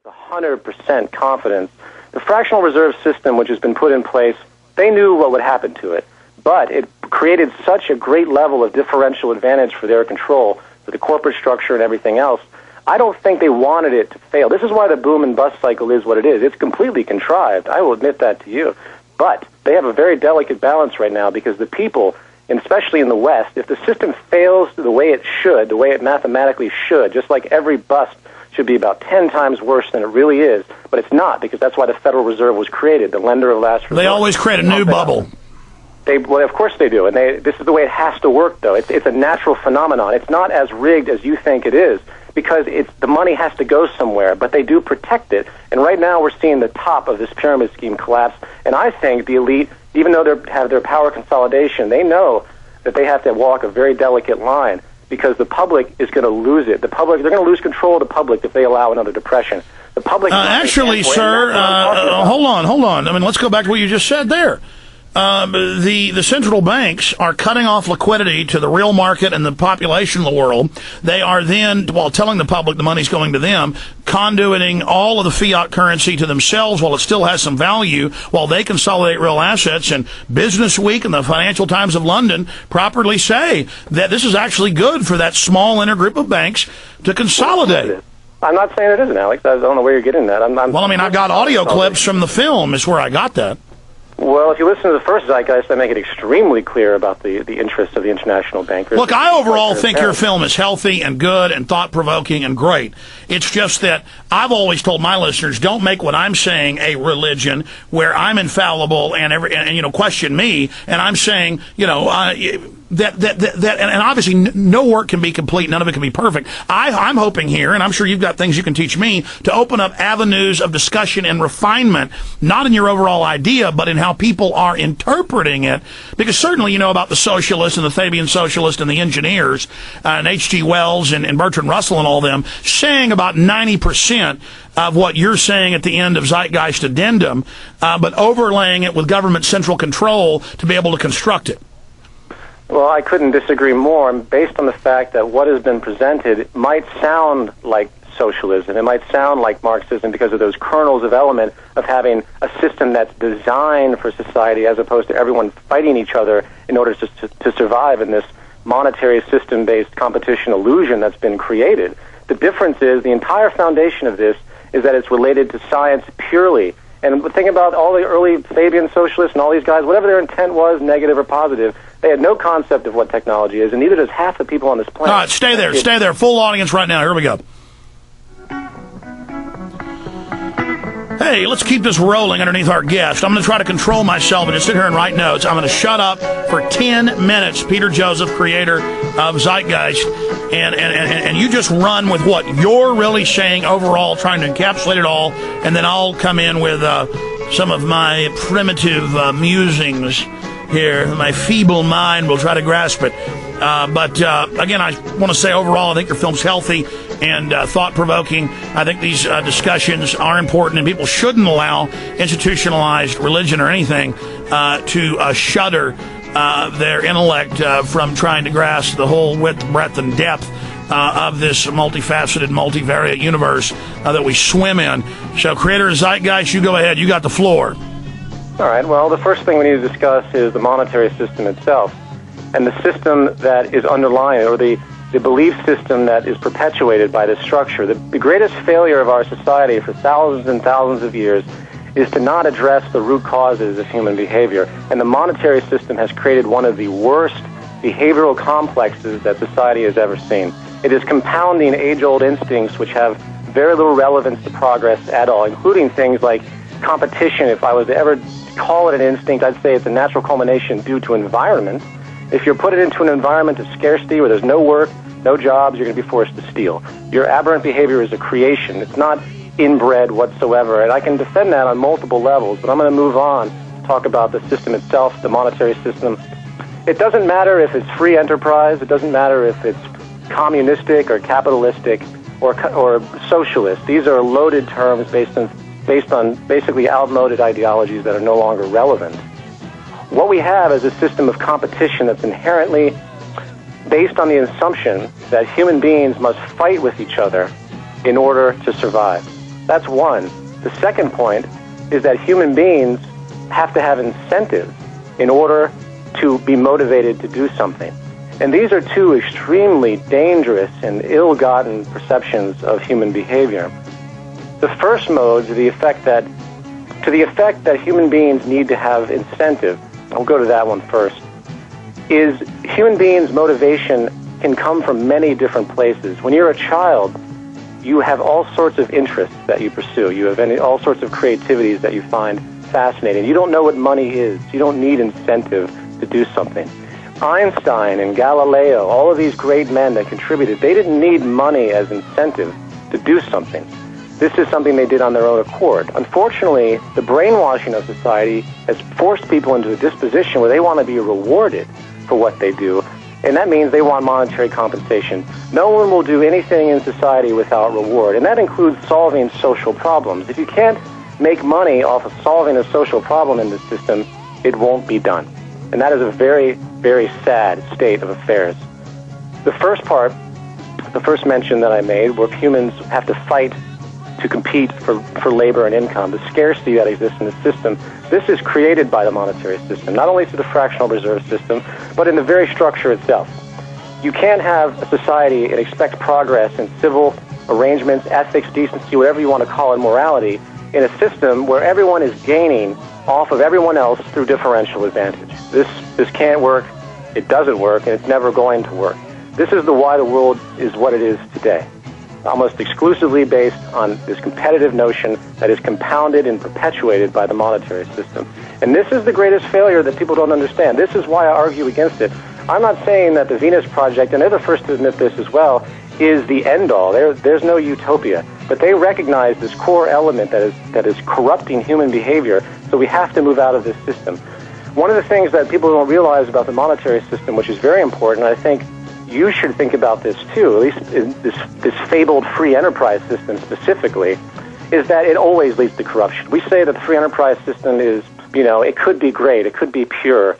100% confidence. The fractional reserve system, which has been put in place, they knew what would happen to it, but it created such a great level of differential advantage for their control, for the corporate structure and everything else. I don't think they wanted it to fail. This is why the boom and bust cycle is what it is. It's completely contrived. I will admit that to you. But they have a very delicate balance right now because the people, and especially in the West, if the system fails the way it should, the way it mathematically should, just like every bust should be about 10 times worse than it really is, but it's not, because that's why the Federal Reserve was created, the lender of last resort. They always create a new bubble. Well, of course they do, and this is the way it has to work, though. It's a natural phenomenon. It's not as rigged as you think it is, because the money has to go somewhere, but they do protect it. And right now we're seeing the top of this pyramid scheme collapse, and I think the elite, even though they have their power consolidation, they know that they have to walk a very delicate line, because the public is going to lose it. They're going to lose control of the public if they allow another depression. The public... actually, sir, hold on. I mean, let's go back to what you just said there. The central banks are cutting off liquidity to the real market and the population of the world. They are then, while telling the public the money's going to them, conduiting all of the fiat currency to themselves while it still has some value, while they consolidate real assets. And Business Week and the Financial Times of London properly say that this is actually good for that small inner group of banks to consolidate. I'm not saying it isn't, Alex. I don't know where you're getting that. I got audio clips from the film is where I got that. Well, if you listen to the first Zeitgeist, I make it extremely clear about the interests of the international bankers. Look, I overall think your film is healthy and good and thought-provoking and great. It's just that I've always told my listeners, don't make what I'm saying a religion where I'm infallible and question me, and I'm saying, and obviously no work can be complete, none of it can be perfect. I'm hoping here, and I'm sure you've got things you can teach me, to open up avenues of discussion and refinement, not in your overall idea, but in how people are interpreting it. Because certainly you know about the socialists and the Fabian socialists and the engineers, and H.G. Wells and Bertrand Russell and all them, saying about 90% of what you're saying at the end of Zeitgeist Addendum, but overlaying it with government central control to be able to construct it. Well, I couldn't disagree more, based on the fact that what has been presented might sound like socialism. It might sound like Marxism because of those kernels of element of having a system that's designed for society as opposed to everyone fighting each other in order to survive in this monetary system-based competition illusion that's been created. The difference is the entire foundation of this is that it's related to science purely. And think about all the early Fabian socialists and all these guys, whatever their intent was, negative or positive, they had no concept of what technology is, and neither does half the people on this planet. All right, stay there. Full audience right now. Here we go. Hey, let's keep this rolling underneath our guest. I'm going to try to control myself and just sit here and write notes. I'm going to shut up for 10 minutes. Peter Joseph, creator of Zeitgeist, and you just run with what you're really saying overall, trying to encapsulate it all, and then I'll come in with some of my primitive musings here. My feeble mind will try to grasp it. But again, I want to say overall, I think your film's healthy and thought-provoking. I think these discussions are important, and people shouldn't allow institutionalized religion or anything to shudder their intellect from trying to grasp the whole width, breadth, and depth of this multifaceted, multivariate universe that we swim in. So, creator of Zeitgeist, you go ahead. You got the floor. All right. Well, the first thing we need to discuss is the monetary system itself and the system that is underlying it, or the belief system that is perpetuated by this structure. The greatest failure of our society for thousands and thousands of years is to not address the root causes of human behavior. And the monetary system has created one of the worst behavioral complexes that society has ever seen. It is compounding age-old instincts which have very little relevance to progress at all, including things like competition. If I was to ever call it an instinct, I'd say it's a natural culmination due to environment. If you're put it into an environment of scarcity where there's no work, no jobs, you're going to be forced to steal. Your aberrant behavior is a creation. It's not inbred whatsoever, and I can defend that on multiple levels, but I'm going to move on to talk about the system itself, the monetary system. It doesn't matter if it's free enterprise. It doesn't matter if it's communistic or capitalistic or socialist. These are loaded terms based on basically outmoded ideologies that are no longer relevant. What we have is a system of competition that's inherently based on the assumption that human beings must fight with each other in order to survive. That's one. The second point is that human beings have to have incentives in order to be motivated to do something. And these are two extremely dangerous and ill-gotten perceptions of human behavior. The first mode, to the effect that human beings need to have incentive, I'll go to that one first, is human beings' motivation can come from many different places. When you're a child, you have all sorts of interests that you pursue. You have all sorts of creativities that you find fascinating. You don't know what money is. You don't need incentive to do something. Einstein and Galileo, all of these great men that contributed, they didn't need money as incentive to do something. This is something they did on their own accord. Unfortunately, the brainwashing of society has forced people into a disposition where they want to be rewarded for what they do, and that means they want monetary compensation. No one will do anything in society without reward, and that includes solving social problems. If you can't make money off of solving a social problem in this system, it won't be done. And that is a very, very sad state of affairs. The first part, the first mention that I made, where humans have to fight to compete for labor and income, the scarcity that exists in the system, this is created by the monetary system, not only through the fractional reserve system, but in the very structure itself. You can't have a society and expect progress in civil arrangements, ethics, decency, whatever you want to call it, morality, in a system where everyone is gaining off of everyone else through differential advantage. This can't work, it doesn't work, and it's never going to work. This is why the world is what it is today, almost exclusively based on this competitive notion that is compounded and perpetuated by the monetary system. And this is the greatest failure that people don't understand. This is why I argue against it. I'm not saying that the Venus Project, and they're the first to admit this as well, is the end-all. There's no utopia. But they recognize this core element that is corrupting human behavior, so we have to move out of this system. One of the things that people don't realize about the monetary system, which is very important, I think you should think about this too, at least in this fabled free enterprise system specifically, is that it always leads to corruption. We say that the free enterprise system is, it could be great, it could be pure.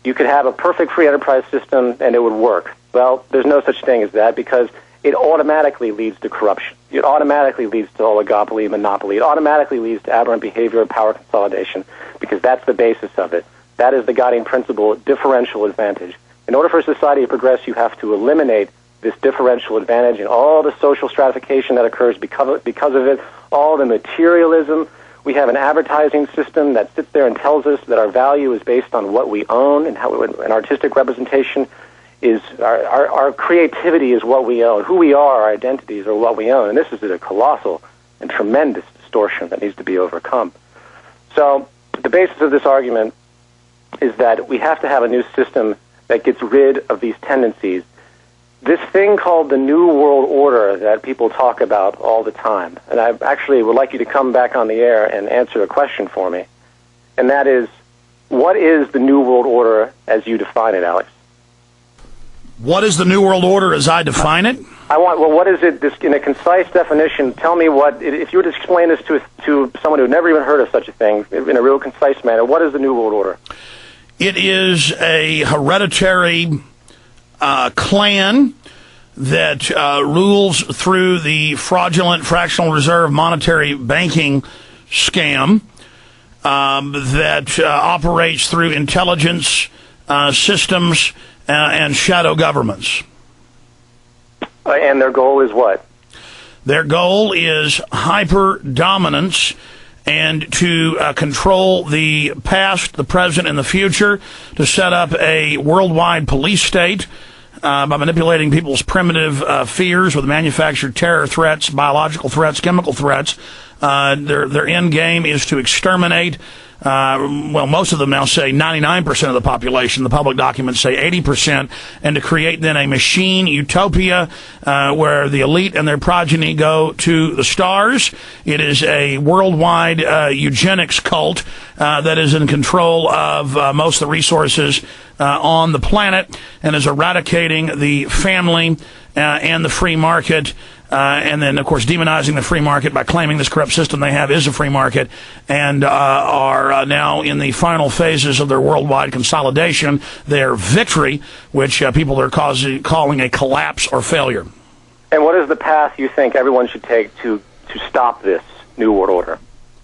You could have a perfect free enterprise system and it would work. Well, there's no such thing as that, because it automatically leads to corruption. It automatically leads to oligopoly, monopoly. It automatically leads to aberrant behavior and power consolidation, because that's the basis of it. That is the guiding principle, differential advantage. In order for society to progress, you have to eliminate this differential advantage and all the social stratification that occurs because of it, all the materialism. We have an advertising system that sits there and tells us that our value is based on what we own, and how an artistic representation is our creativity is what we own. Who we are, our identities are what we own. And this is a colossal and tremendous distortion that needs to be overcome. So the basis of this argument is that we have to have a new system that gets rid of these tendencies. This thing called the New World Order that people talk about all the time, and I actually would like you to come back on the air and answer a question for me, and that is, what is the New World Order as you define it, Alex? What is the New World Order as I define it? What is it, in a concise definition? Tell me if you were to explain this to someone who had never even heard of such a thing in a real concise manner, what is the New World Order? It is a hereditary clan that rules through the fraudulent fractional reserve monetary banking scam that operates through intelligence systems and shadow governments. And their goal is what? Their goal is hyper-dominance and to control the past, the present, and the future, to set up a worldwide police state by manipulating people's primitive fears with manufactured terror threats, biological threats, chemical threats. Their end game is to exterminate, most of them now say 99% of the population. The public documents say 80%, and to create then a machine utopia where the elite and their progeny go to the stars. It is a worldwide eugenics cult that is in control of most of the resources on the planet, and is eradicating the family and the free market. And then, of course, demonizing the free market by claiming this corrupt system they have is a free market, and are now in the final phases of their worldwide consolidation, their victory, which people are calling a collapse or failure. And what is the path you think everyone should take to stop this New World Order?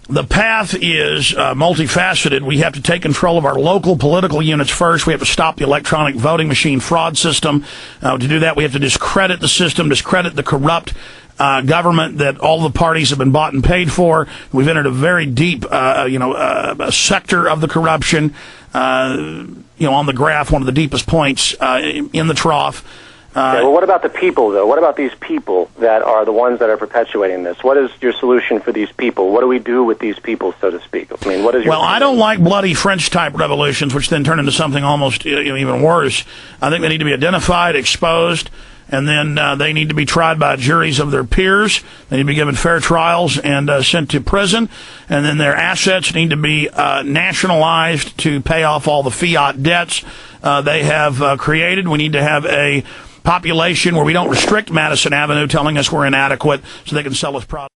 The path is multifaceted. We have to take control of our local political units first. We have to stop the electronic voting machine fraud system. To do that, we have to discredit the system, discredit the corrupt government that all the parties have been bought and paid for. We've entered a very deep, a sector of the corruption, on the graph, one of the deepest points in the trough. Well, what about the people, though? What about these people that are the ones that are perpetuating this? What is your solution for these people? What do we do with these people, so to speak? I mean, what is your... Well, I don't like bloody French-type revolutions, which then turn into something almost even worse. I think they need to be identified, exposed, and then they need to be tried by juries of their peers. They need to be given fair trials and sent to prison. And then their assets need to be nationalized to pay off all the fiat debts they have created. We need to have a population where we don't restrict Madison Avenue telling us we're inadequate so they can sell us products.